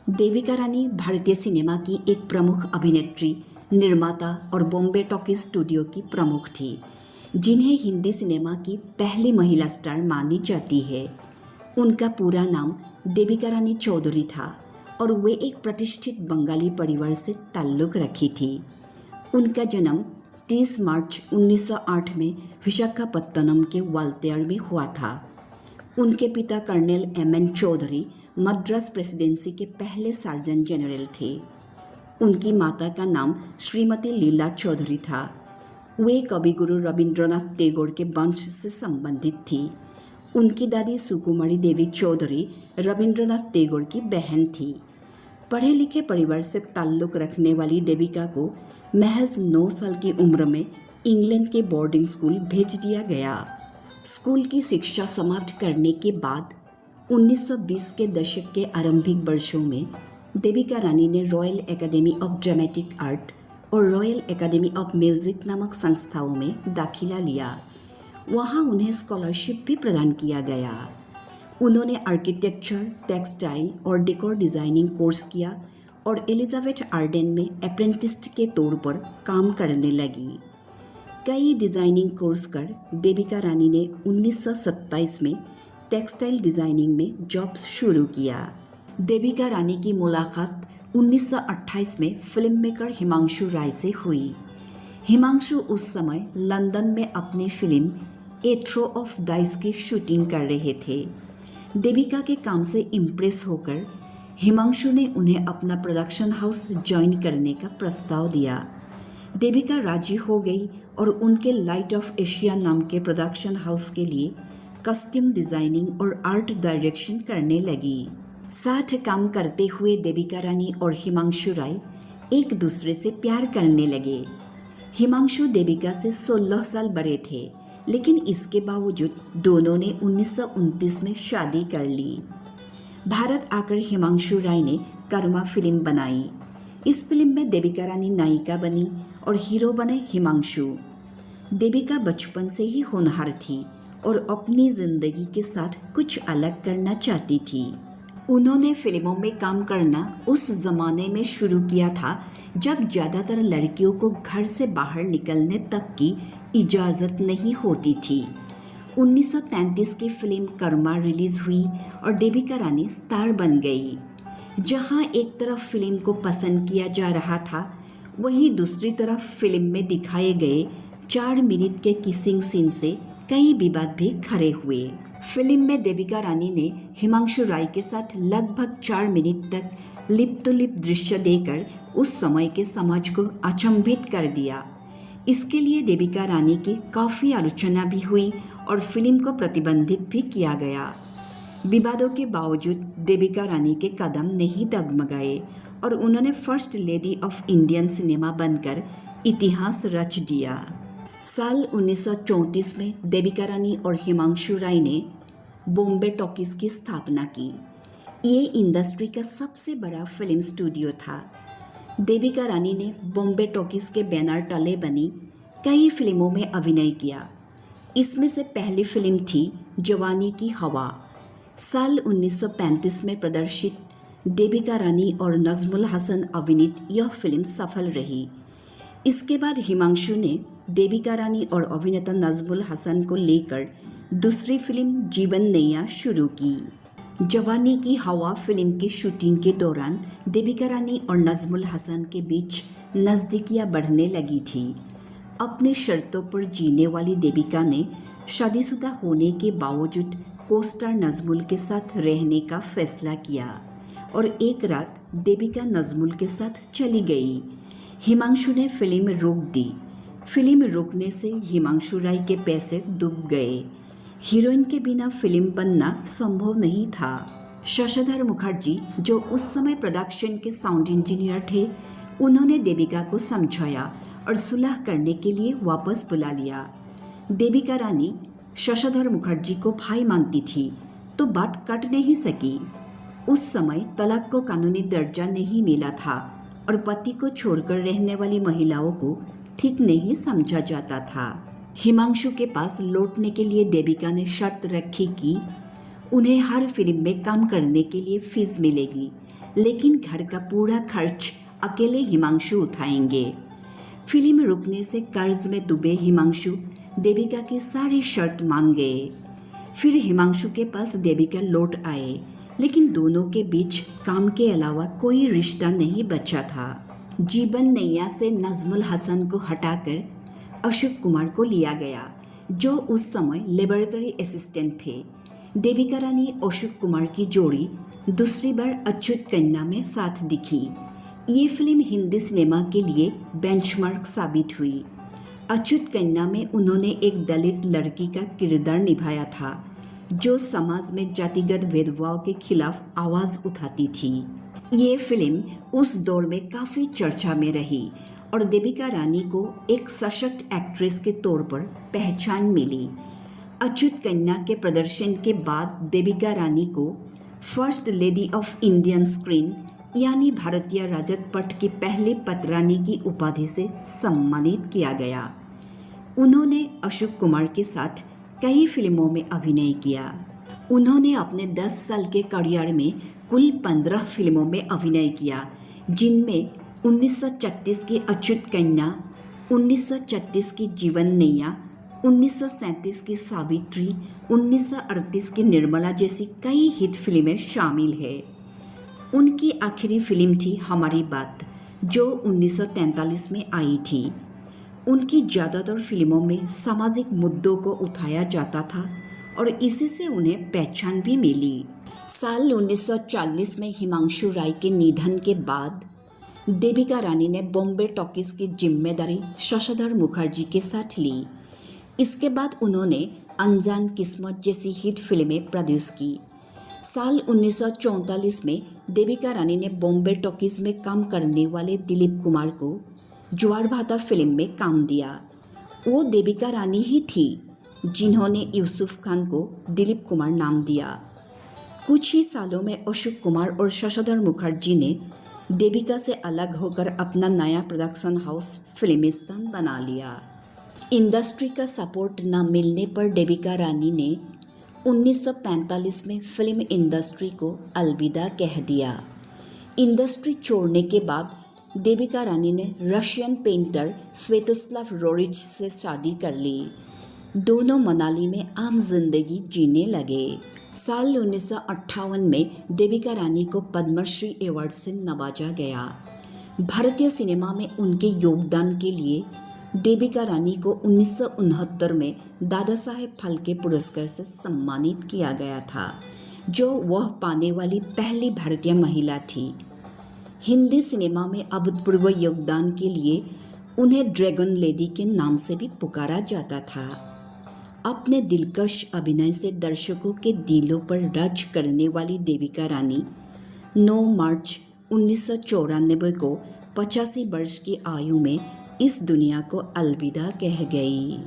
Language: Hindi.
देविका रानी भारतीय सिनेमा की एक प्रमुख अभिनेत्री, निर्माता और बॉम्बे टॉकीज स्टूडियो की प्रमुख थी, जिन्हें हिंदी सिनेमा की पहली महिला स्टार मानी जाती है। उनका पूरा नाम देविका रानी चौधरी था और वे एक प्रतिष्ठित बंगाली परिवार से ताल्लुक़ रखी थी। उनका जन्म 30 मार्च 1908 में विशाखापत्तनम के वालतेयर में हुआ था। उनके पिता colonel M N. Chaudhary Madras presidency के पहले सर्जन जनरल थे। उनकी माता का नाम श्रीमती लीला चौधरी था। वे कविगुरु रविंद्रनाथ टैगोर के वंश से संबंधित थी। उनकी दादी सुकुमारी देवी चौधरी रविंद्रनाथ टैगोर की बहन थी। पढ़े लिखे परिवार से ताल्लुक़ रखने वाली देविका को महज 9 साल की उम्र में इंग्लैंड के बोर्डिंग स्कूल भेज दिया गया। स्कूल की शिक्षा समाप्त करने के बाद 1920 के दशक के आरंभिक वर्षों में देविका रानी ने royal academy of dramatic art और रॉयल एकेडमी ऑफ म्यूजिक नामक संस्थाओं में दाखिला लिया। वहां उन्हें स्कॉलरशिप भी प्रदान किया गया। उन्होंने आर्किटेक्चर, टेक्सटाइल और डेकोर डिज़ाइनिंग कोर्स किया और एलिजाबेथ आर्डेन में अप्रेंटिस के तौर पर काम करने लगी। कई डिज़ाइनिंग कोर्स कर देविका रानी ने 1927 में टेक्सटाइल डिज़ाइनिंग में जॉब शुरू किया। देविका रानी की मुलाकात 1928 में फिल्म मेकर हिमांशु राय से हुई। हिमांशु उस समय लंदन में अपनी film a throw of dice की शूटिंग कर रहे थे। देविका के काम से इम्प्रेस होकर हिमांशु ने उन्हें अपना प्रोडक्शन हाउस ज्वाइन करने का प्रस्ताव दिया। देविका राजी हो गई और उनके लाइट ऑफ एशिया नाम के प्रोडक्शन हाउस के लिए कस्ट्यूम डिज़ाइनिंग और आर्ट डायरेक्शन करने लगी। साथ काम करते हुए देविका रानी और हिमांशु राय एक दूसरे से प्यार करने लगे। हिमांशु देविका से 16 साल बड़े थे, लेकिन इसके बावजूद दोनों ने 1929 में शादी कर ली। भारत आकर हिमांशु राय ने कर्मा फिल्म बनाई। इस फिल्म में देविका रानी नायिका बनी और हीरो बने हिमांशु। देविका बचपन से ही होनहार थी और अपनी ज़िंदगी के साथ कुछ अलग करना चाहती थी। उन्होंने फिल्मों में काम करना उस ज़माने में शुरू किया था जब ज़्यादातर लड़कियों को घर से बाहर निकलने तक की इजाज़त नहीं होती थी। 1933 की फिल्म कर्मा रिलीज़ हुई और देविका रानी स्टार बन गई। जहां एक तरफ फिल्म को पसंद किया जा रहा था, वहीं दूसरी तरफ फिल्म में दिखाए गए 4 मिनट के किसिंग सीन से कई विवाद भी खड़े हुए। फिल्म में देविका रानी ने हिमांशु राय के साथ लगभग 4 मिनट तक लिप टू लिप दृश्य देकर उस समय के समाज को अचंभित कर दिया। इसके लिए देविका रानी की काफ़ी आलोचना भी हुई और फिल्म को प्रतिबंधित भी किया गया। विवादों के बावजूद देविका रानी के कदम नहीं डगमगाए और उन्होंने first lady of Indian cinema बनकर इतिहास रच दिया। साल 1934 में देविका रानी और हिमांशु राय ने बॉम्बे टॉकीज की स्थापना की। ये इंडस्ट्री का सबसे बड़ा फिल्म स्टूडियो था। देविका रानी ने बॉम्बे टॉकीज के बैनर तले बनी कई फिल्मों में अभिनय किया। इसमें से पहली फिल्म थी जवानी की हवा। साल 1935 में प्रदर्शित देविका रानी और नजमुल हसन अभिनीत यह फिल्म सफल रही। इसके बाद हिमांशु ने देविका रानी और अभिनेता नजमुल हसन को लेकर दूसरी फिल्म जीवन नैया शुरू की। जवानी की हवा फिल्म की शूटिंग के दौरान देविका रानी और नजमुल हसन के बीच नज़दीकियाँ बढ़ने लगी थी। अपनी शर्तों पर जीने वाली देविका ने शादीशुदा होने के बावजूद कोस्टार नजमुल के साथ रहने का फैसला किया और एक रात देविका नजमुल के साथ चली गई। हिमांशु ने फिल्म रोक दी। फिल्म रोकने से हिमांशु राय के पैसे डूब गए। हीरोइन के बिना फिल्म बनना संभव नहीं था। शशधर मुखर्जी, जो उस समय प्रोडक्शन के साउंड इंजीनियर थे, उन्होंने देविका को समझाया और सुलह करने के लिए वापस बुला लिया। देविका रानी शशधर मुखर्जी को भाई मानती थी, तो बात कट नहीं सकी। उस समय तलाक को कानूनी दर्जा नहीं मिला था और पति को छोड़कर रहने वाली महिलाओं को ठीक नहीं समझा जाता था। हिमांशु के पास लौटने के लिए देविका ने शर्त रखी कि उन्हें हर फिल्म में काम करने के लिए फीस मिलेगी, लेकिन घर का पूरा खर्च अकेले हिमांशु उठाएंगे। फिल्म रुकने से कर्ज में डूबे हिमांशु देविका की सारी शर्त मान गए। फिर हिमांशु के पास देविका लौट आए, लेकिन दोनों के बीच काम के अलावा कोई रिश्ता नहीं बचा था। जीवन नैया से नजमुल हसन को हटाकर अशोक कुमार को लिया गया, जो उस समय लेबोरेटरी असिस्टेंट थे। देविका रानी अशोक कुमार की जोड़ी दूसरी बार अच्युत कन्या में साथ दिखी। ये फिल्म हिंदी सिनेमा के लिए बेंचमार्क साबित हुई। अच्युत कन्या में उन्होंने एक दलित लड़की का किरदार निभाया था, जो समाज में जातिगत भेदभाव के खिलाफ आवाज़ उठाती थी। ये फिल्म उस दौर में काफ़ी चर्चा में रही और देविका रानी को एक सशक्त एक्ट्रेस के तौर पर पहचान मिली। अच्युत कन्या के प्रदर्शन के बाद देविका रानी को first lady of Indian screen यानी भारतीय राजद पट की पहली पतरानी की उपाधि से सम्मानित किया गया। उन्होंने अशोक कुमार के साथ कई फिल्मों में अभिनय किया। उन्होंने अपने 10 साल के करियर में कुल 15 फिल्मों में अभिनय किया, जिनमें 1936 की अच्युत कन्या, 1936 की जीवन नैया, 1937 की सावित्री, 1938 की निर्मला जैसी कई हिट फिल्में शामिल हैं। उनकी आखिरी फिल्म थी हमारी बात, जो 1943 में आई थी। उनकी ज़्यादातर फिल्मों में सामाजिक मुद्दों को उठाया जाता था और इसी से उन्हें पहचान भी मिली। साल 1940 में हिमांशु राय के निधन के बाद देविका रानी ने बॉम्बे टॉकीज की जिम्मेदारी शशधर मुखर्जी के साथ ली। इसके बाद उन्होंने अनजान किस्मत जैसी हिट फिल्में प्रोड्यूस की। साल 1944 में देविका रानी ने बॉम्बे टॉकीज में काम करने वाले दिलीप कुमार को ज्वार भाटा फिल्म में काम दिया। वो देविका रानी ही थी जिन्होंने यूसुफ खान को दिलीप कुमार नाम दिया। कुछ ही सालों में अशोक कुमार और शशधर मुखर्जी ने देविका से अलग होकर अपना नया प्रोडक्शन हाउस फिल्मिस्तान बना लिया। इंडस्ट्री का सपोर्ट न मिलने पर देविका रानी ने 1945 में फिल्म इंडस्ट्री को अलविदा कह दिया। इंडस्ट्री छोड़ने के बाद देविका रानी ने रशियन पेंटर स्वेतोस्लाव रोरिच से शादी कर ली। दोनों मनाली में आम जिंदगी जीने लगे। साल 1958 में देविका रानी को पद्मश्री अवार्ड से नवाजा गया। भारतीय सिनेमा में उनके योगदान के लिए देविका रानी को 1969 में दादा साहेब फाल्के पुरस्कार से सम्मानित किया गया था, जो वह पाने वाली पहली भारतीय महिला थी। हिंदी सिनेमा में अभूतपूर्व योगदान के लिए उन्हें ड्रैगन लेडी के नाम से भी पुकारा जाता था। अपने दिलकश अभिनय से दर्शकों के दिलों पर राज करने वाली देविका रानी 9 मार्च 1994 को 85 वर्ष की आयु में इस दुनिया को अलविदा कह गई।